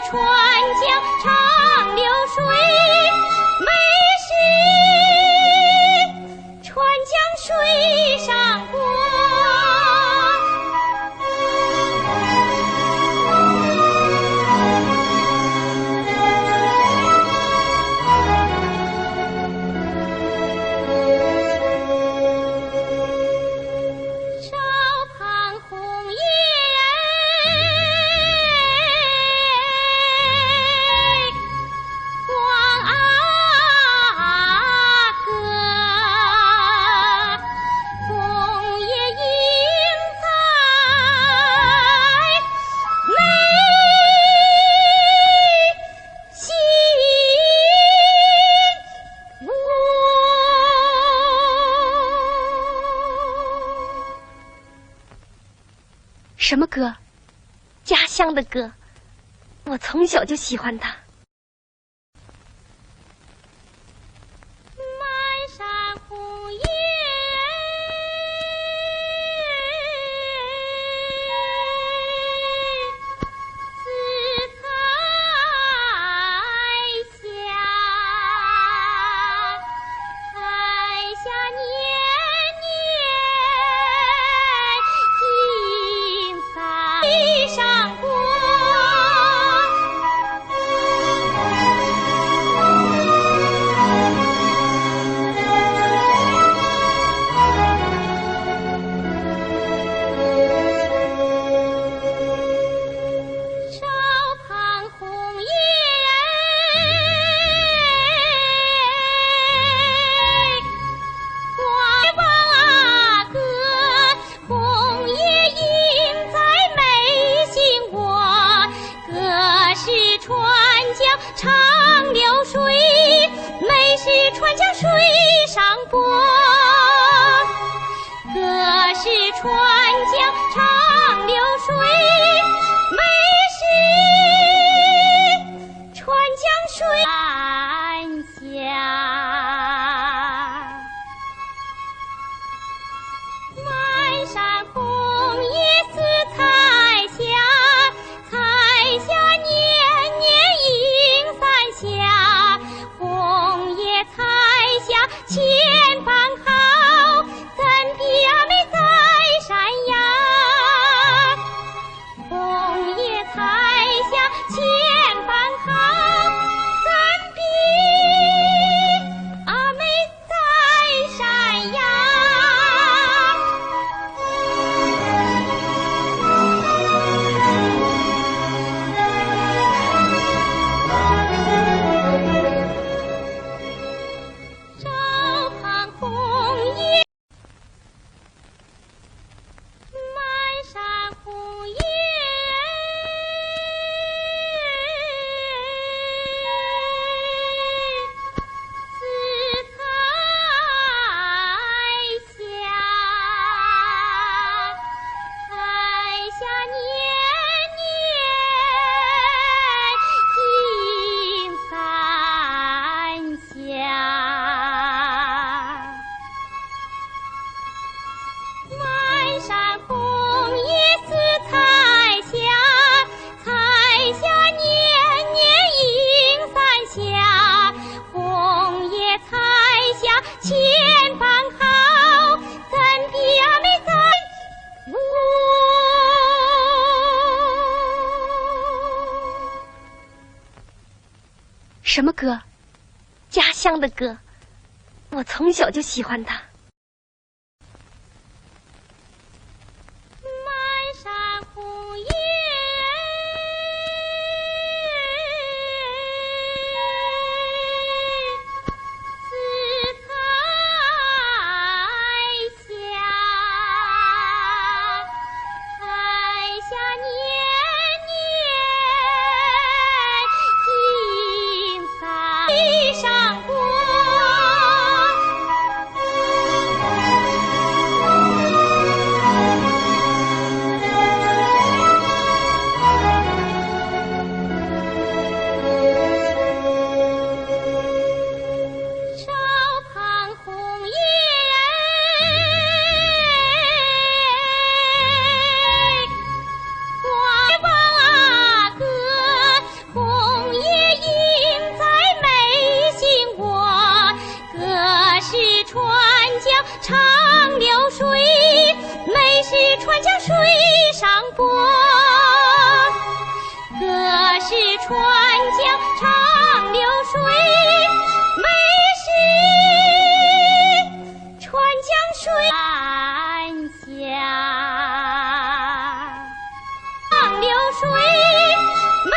川江长流水，美是川江水上过。什么歌？家乡的歌，我从小就喜欢它。满山红叶紫彩霞，彩霞年年银伞上过。烧烫红叶花望歌，红叶映在眉心窝，歌是川江长流水，美是川江水上波。歌是川江长流水，美是川江水山下。满山红叶似彩霞，彩霞年年映伞下，红叶彩霞千般好，怎比阿妹在山崖？红叶彩霞千般好，怎比阿妹在山崖？手捧红叶，满山红叶紫彩霞，彩霞年年银伞下。满山红叶似彩霞，彩霞年年映伞下，红叶彩霞千般好，怎比阿妹在屋？什么歌？家乡的歌，我从小就喜欢它。满山红叶紫彩霞，彩霞年年银伞上过。波。歌是川江长流水，美是川江水晚霞。长流水，美